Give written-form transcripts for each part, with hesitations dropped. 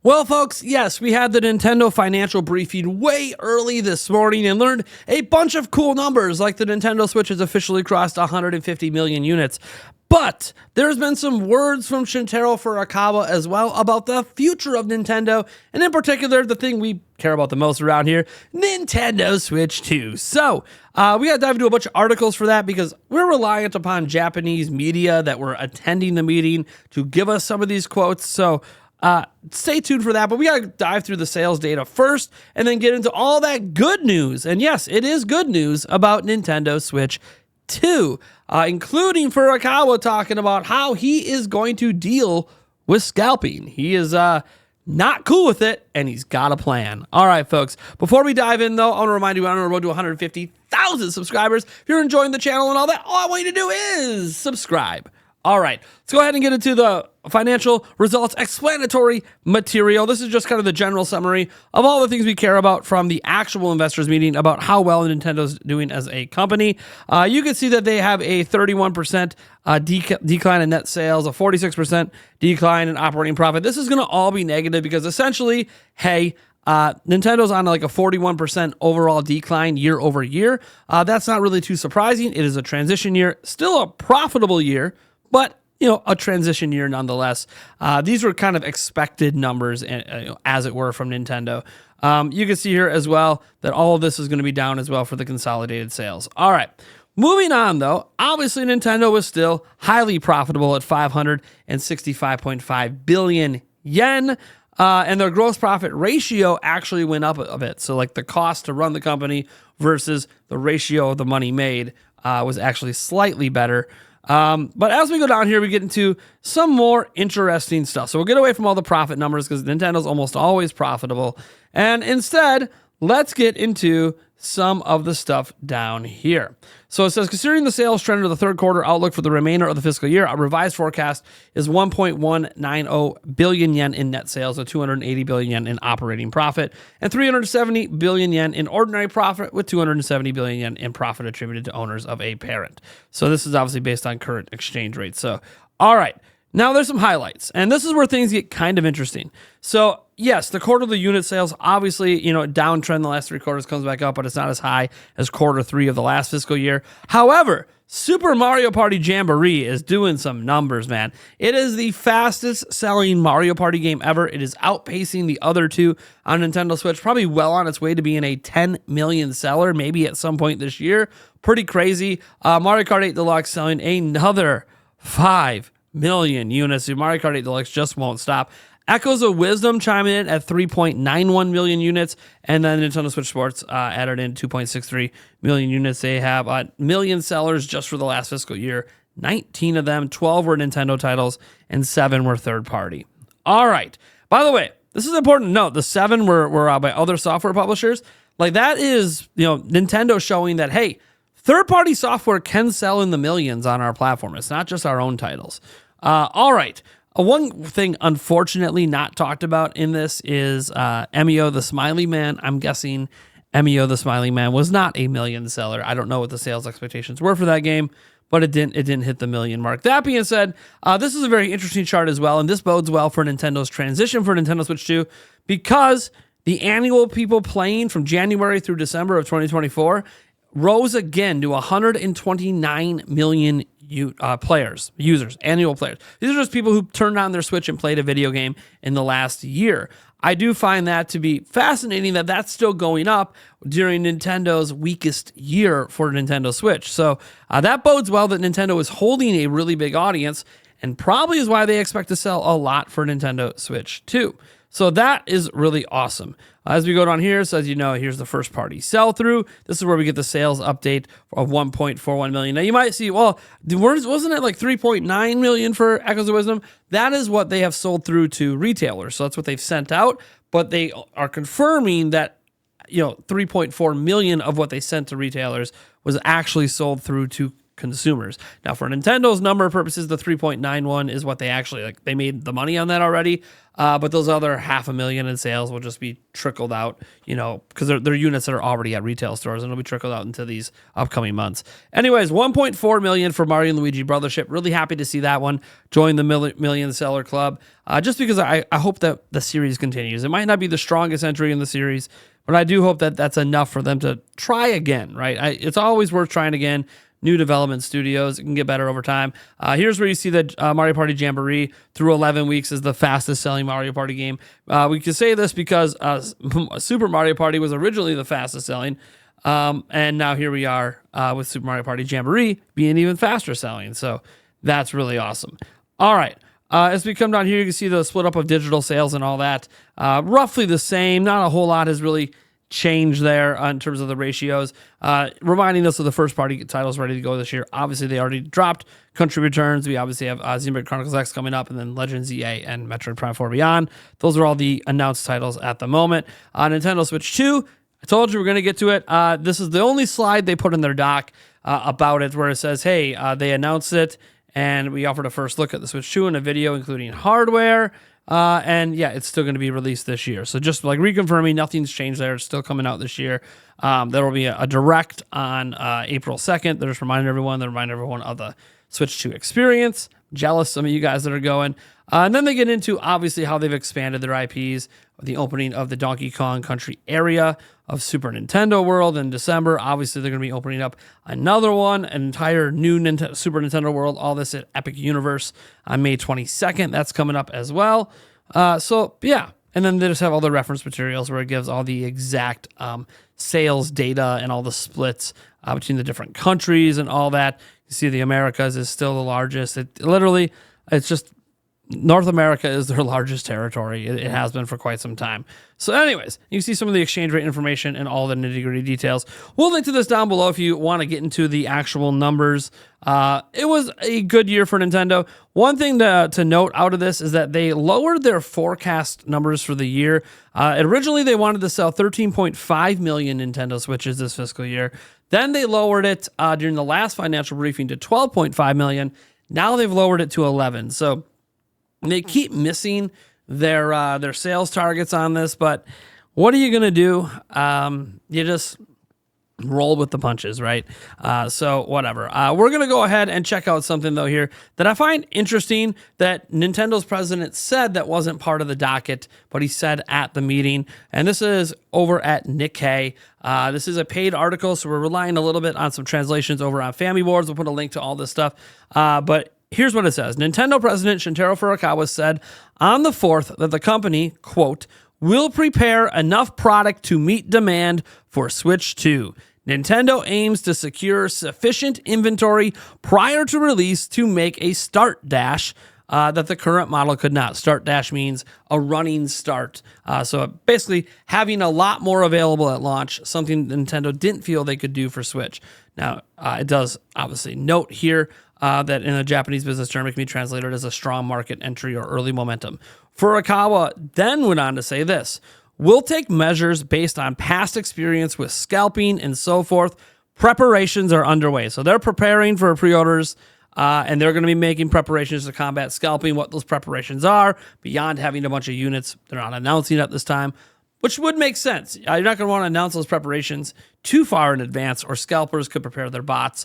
Well, folks, yes, we had the Nintendo financial briefing way early this morning and learned a bunch of cool numbers, like the Nintendo Switch has officially crossed 150 million units. But there's been some words from Shintaro Furukawa as well about the future of Nintendo, and in particular, the thing we care about the most around here, Nintendo Switch 2. So, we got to dive into a bunch of articles for that because we're reliant upon Japanese media that were attending the meeting to give us some of these quotes. So, stay tuned for that, but we got to dive through the sales data first and then get into all that good news. And yes, it is good news about Nintendo Switch 2, including Furukawa talking about how he is going to deal with scalping. He is not cool with it, and he's got a plan. All right, folks, before we dive in, though, I want to remind you we're on the road to 150,000 subscribers. If you're enjoying the channel and all that, all I want you to do is subscribe. All right, let's go ahead and get into the financial results explanatory material. This is just kind of the general summary of all the things we care about from the actual investors meeting about how well Nintendo's doing as a company. You can see that they have a 31% decline in net sales, a 46% decline in operating profit. This is going to all be negative because essentially, hey, Nintendo's on like a 41% overall decline year over year. That's not really too surprising. It is a transition year, still a profitable year, but, a transition year nonetheless. These were kind of expected numbers, as it were, from Nintendo. You can see here as well that all of this is going to be down as well for the consolidated sales. All right. Moving on, though, obviously Nintendo was still highly profitable at 565.5 billion yen. And their gross profit ratio actually went up a bit. So like the cost to run the company versus the ratio of the money made was actually slightly better. But as we go down here, we get into some more interesting stuff. So we'll get away from all the profit numbers because Nintendo's almost always profitable. And instead, let's get into some of the stuff down here. So it says, considering the sales trend of the third quarter outlook for the remainder of the fiscal year, our revised forecast is 1.190 billion yen in net sales, with 280 billion yen in operating profit, and 370 billion yen in ordinary profit, with 270 billion yen in profit attributed to owners of a parent. So this is obviously based on current exchange rates. So, all right. Now there's some highlights, and this is where things get kind of interesting. So yes, the quarterly unit sales, obviously, downtrend the last three quarters comes back up, but it's not as high as quarter three of the last fiscal year. However, Super Mario Party Jamboree is doing some numbers, man. It is the fastest selling Mario Party game ever. It is outpacing the other two on Nintendo Switch, probably well on its way to being a 10 million seller, maybe at some point this year. Pretty crazy. Mario Kart 8 Deluxe selling another 5 million units. Mario Kart 8 Deluxe just won't stop. Echoes of Wisdom chiming in at 3.91 million units, and then Nintendo Switch Sports added in 2.63 million units. They have a million sellers just for the last fiscal year. 19 of them, 12 were Nintendo titles, and 7 were third party. All right. By the way, this is important to note. The 7 were by other software publishers. Like that is, Nintendo showing that, hey, third-party software can sell in the millions on our platform. It's not just our own titles. All right. One thing, unfortunately, not talked about in this is Emio the Smiley Man. I'm guessing Emio the Smiley Man was not a million seller. I don't know what the sales expectations were for that game, but it didn't hit the million mark. That being said, this is a very interesting chart as well, and this bodes well for Nintendo's transition for Nintendo Switch 2 because the annual people playing from January through December of 2024 rose again to 129 million users, annual players. These are just people who turned on their Switch and played a video game in the last year. I do find that to be fascinating that that's still going up during Nintendo's weakest year for Nintendo Switch. So that bodes well that Nintendo is holding a really big audience and probably is why they expect to sell a lot for Nintendo Switch 2. So that is really awesome. As we go down here, so as you know, here's the first party sell-through. This is where we get the sales update of 1.41 million. Now you might see, well, wasn't it like 3.9 million for Echoes of Wisdom? That is what they have sold through to retailers. So that's what they've sent out, but they are confirming that 3.4 million of what they sent to retailers was actually sold through to consumers. Now, for Nintendo's number purposes, the 3.91 is what they actually, like, they made the money on that already. But those other 500,000 in sales will just be trickled out, because they're units that are already at retail stores, and it'll be trickled out into these upcoming months. Anyways, 1.4 million for Mario and Luigi Brothership. Really happy to see that one join the million seller club. Just because I hope that the series continues. It might not be the strongest entry in the series, but I do hope that that's enough for them to try again, right? It's always worth trying again. New development studios, it can get better over time. Here's where you see that Mario Party Jamboree through 11 weeks is the fastest selling Mario Party game. We can say this because Super Mario Party was originally the fastest selling, and now here we are with Super Mario Party Jamboree being even faster selling. So that's really awesome. All right. As we come down here, you can see the split up of digital sales and all that. Roughly the same. Not a whole lot has really changed there in terms of the ratios. Reminding us of the first party titles ready to go this year. Obviously, they already dropped Country Returns. We obviously have Xenoblade Chronicles X coming up, and then Legends EA and Metroid Prime 4 Beyond. Those are all the announced titles at the moment. Nintendo Switch 2, I told you we're going to get to it. This is the only slide they put in their doc about it, where it says, hey, they announced it, and we offered a first look at the Switch 2 in a video, including hardware. And yeah, it's still going to be released this year. So just like reconfirming, nothing's changed there. It's still coming out this year. There will be a direct on April 2nd. They're just reminding everyone of the Switch 2 experience. Jealous, some of you guys that are going. And then they get into, obviously, how they've expanded their IPs, the opening of the Donkey Kong Country area of Super Nintendo World in December. Obviously, they're going to be opening up another one, an entire new Super Nintendo World, all this at Epic Universe on May 22nd. That's coming up as well. So, yeah. And then they just have all the reference materials where it gives all the exact sales data and all the splits between the different countries and all that. You see the Americas is still the largest. It's just North America is their largest territory. It has been for quite some time. So anyways, you see some of the exchange rate information and all the nitty-gritty details. We'll link to this down below if you want to get into the actual numbers. It was a good year for Nintendo. One thing to note out of this is that they lowered their forecast numbers for the year. Originally, they wanted to sell 13.5 million Nintendo Switches this fiscal year. Then they lowered it during the last financial briefing to 12.5 million. Now they've lowered it to 11. So they keep missing their sales targets on this, but what are you going to do? You just roll with the punches, right? So whatever. We're going to go ahead and check out something, though, here that I find interesting that Nintendo's president said that wasn't part of the docket, but he said at the meeting. And this is over at Nikkei. This is a paid article, so we're relying a little bit on some translations over on Family Boards. We'll put a link to all this stuff. But here's what it says. Nintendo President Shintaro Furukawa said on the 4th that the company, quote, will prepare enough product to meet demand for Switch 2. Nintendo aims to secure sufficient inventory prior to release to make a start dash that the current model could not. Start dash means a running start. So basically having a lot more available at launch, something Nintendo didn't feel they could do for Switch. Now, it does obviously note here that in a Japanese business term, it can be translated as a strong market entry or early momentum. Furukawa then went on to say this: we'll take measures based on past experience with scalping and so forth. Preparations are underway. So they're preparing for pre-orders, and they're going to be making preparations to combat scalping. What those preparations are, beyond having a bunch of units, they're not announcing at this time, which would make sense. You're not going to want to announce those preparations too far in advance, or scalpers could prepare their bots.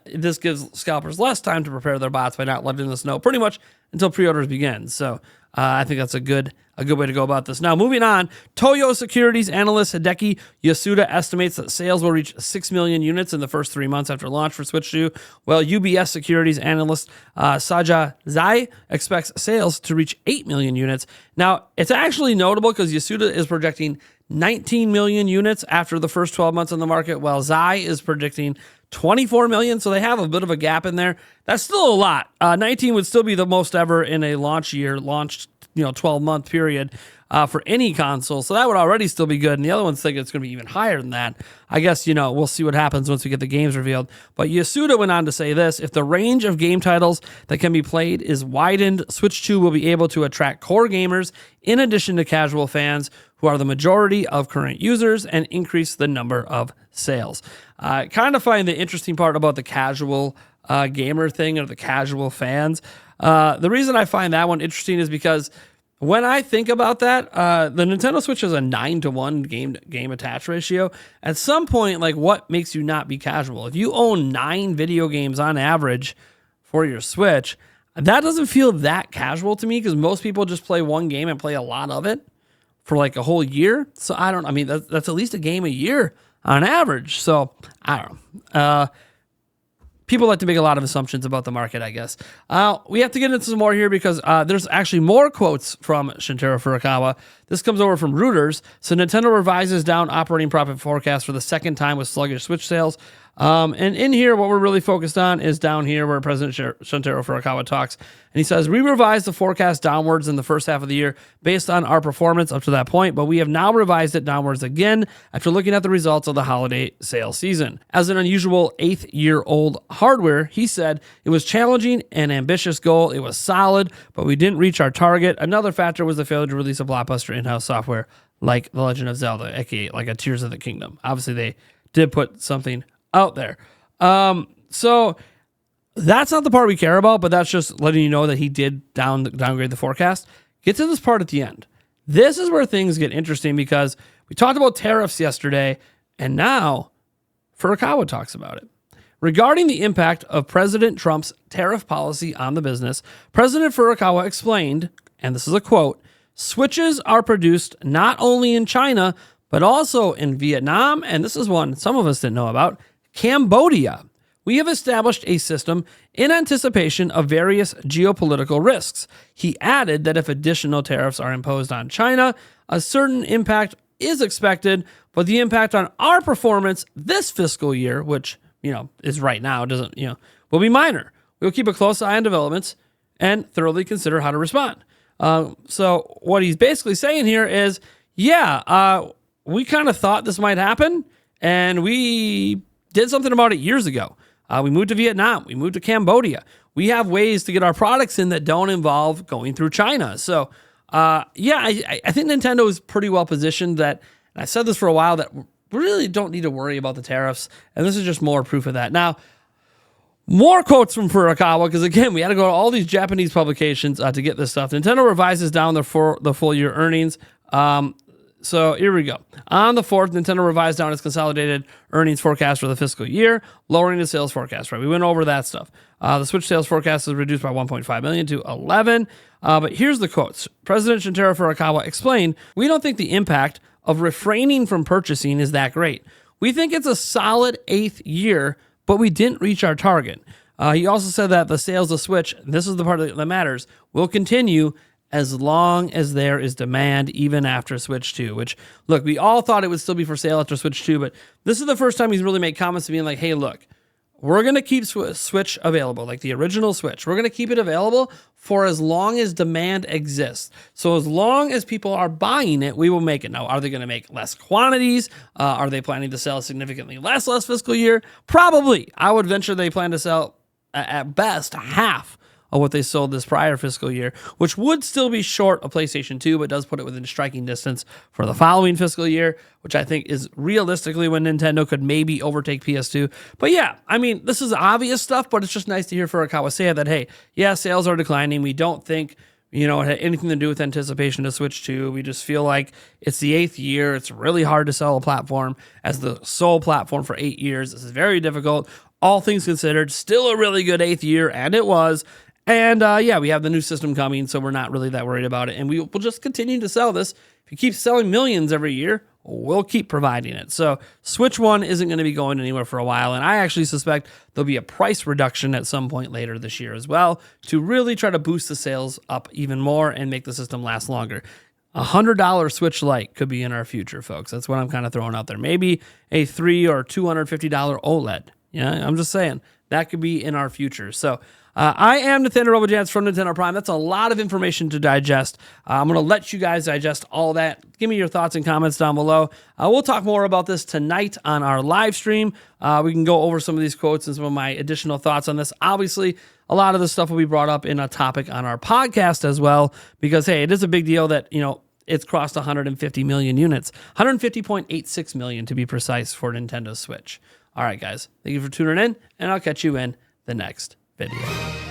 This gives scalpers less time to prepare their bots by not letting us know pretty much until pre-orders begin. So I think that's a good way to go about this. Now, moving on, Toyo Securities analyst Hideki Yasuda estimates that sales will reach 6 million units in the first 3 months after launch for Switch 2, while UBS Securities analyst Saja Zai expects sales to reach 8 million units. Now, it's actually notable because Yasuda is projecting 19 million units after the first 12 months on the market, while Zai is predicting 24 million, so they have a bit of a gap in there. That's still a lot. 19 would still be the most ever in a launch year, launched 12-month period for any console. So that would already still be good. And the other ones think it's going to be even higher than that. I guess, we'll see what happens once we get the games revealed. But Yasuda went on to say this: if the range of game titles that can be played is widened, Switch 2 will be able to attract core gamers in addition to casual fans who are the majority of current users and increase the number of sales. I kind of find the interesting part about the casual gamer thing, or the casual fans. The reason I find that one interesting is because when I think about that, the Nintendo Switch has a 9-to-1 game attach ratio. At some point, like, what makes you not be casual? If you own 9 video games on average for your Switch, that doesn't feel that casual to me, because most people just play one game and play a lot of it for like a whole year. So that's at least a game a year on average. So I don't know. People like to make a lot of assumptions about the market, I guess. We have to get into some more here, because there's actually more quotes from Shintaro Furukawa. This comes over from Reuters. So Nintendo revises down operating profit forecast for the second time with sluggish Switch sales. And in here, what we're really focused on is down here where President Shintaro Furukawa talks. And he says, we revised the forecast downwards in the first half of the year based on our performance up to that point, but we have now revised it downwards again after looking at the results of the holiday sales season. As an unusual 8-year-old hardware, he said, it was challenging and ambitious goal. It was solid, but we didn't reach our target. Another factor was the failure to release a blockbuster in-house software like The Legend of Zelda, aka like a Tears of the Kingdom. Obviously, they did put something out there. So that's not the part we care about, but that's just letting you know that he did downgrade the forecast. Get to this part at the end. This is where things get interesting, because we talked about tariffs yesterday, and now Furukawa talks about it. Regarding the impact of President Trump's tariff policy on the business, President Furukawa explained, and this is a quote, "Switches are produced not only in China, but also in Vietnam," and this is one some of us didn't know about, Cambodia. "We have established a system in anticipation of various geopolitical risks." He added that if additional tariffs are imposed on China, a certain impact is expected, but the impact on our performance this fiscal year, which, is right now, will be minor. We'll keep a close eye on developments and thoroughly consider how to respond. So what he's basically saying here is, we kind of thought this might happen, and we did something about it years ago. We moved to Vietnam. We moved to Cambodia. We have ways to get our products in that don't involve going through China. So, I think Nintendo is pretty well positioned that, and I said this for a while, that we really don't need to worry about the tariffs, and this is just more proof of that. Now, more quotes from Furukawa, because again, we had to go to all these Japanese publications to get this stuff. Nintendo revises down the full year earnings. So here we go. On the 4th, Nintendo revised down its consolidated earnings forecast for the fiscal year, lowering the sales forecast. Right, we went over that stuff. The Switch sales forecast is reduced by 1.5 million to 11. But here's the quotes. President Shintaro Furukawa explained, "We don't think the impact of refraining from purchasing is that great. We think it's a solid 8th year, but we didn't reach our target." He also said that the sales of Switch, this is the part that matters, will continue as long as there is demand, even after Switch 2, which, look, we all thought it would still be for sale after Switch 2, but this is the first time he's really made comments to being like, hey, look, we're going to keep Switch available, like the original Switch. We're going to keep it available for as long as demand exists. So as long as people are buying it, we will make it. Now, are they going to make less quantities? Are they planning to sell significantly less fiscal year? Probably. I would venture they plan to sell, at best, half of what they sold this prior fiscal year, which would still be short of PlayStation 2, but does put it within striking distance for the following fiscal year, which I think is realistically when Nintendo could maybe overtake PS2. But yeah, I mean, this is obvious stuff, but it's just nice to hear Furukawa say that, hey, yeah, sales are declining. We don't think, it had anything to do with anticipation to Switch 2. We just feel like it's the 8th year. It's really hard to sell a platform as the sole platform for 8 years. This is very difficult. All things considered, still a really good 8th year, and it was. And we have the new system coming, so we're not really that worried about it. And we'll just continue to sell this. If you keep selling millions every year, we'll keep providing it. So Switch 1 isn't going to be going anywhere for a while. And I actually suspect there'll be a price reduction at some point later this year as well to really try to boost the sales up even more and make the system last longer. $100 Switch Lite could be in our future, folks. That's what I'm kind of throwing out there. Maybe a $300 or $250 OLED. Yeah, I'm just saying that could be in our future. So I am Nathaniel Robojans from Nintendo Prime. That's a lot of information to digest. I'm going to let you guys digest all that. Give me your thoughts and comments down below. We'll talk more about this tonight on our live stream. We can go over some of these quotes and some of my additional thoughts on this. Obviously, a lot of this stuff will be brought up in a topic on our podcast as well, because, hey, it is a big deal that, it's crossed 150 million units, 150.86 million to be precise for Nintendo Switch. All right, guys, thank you for tuning in, and I'll catch you in the next video.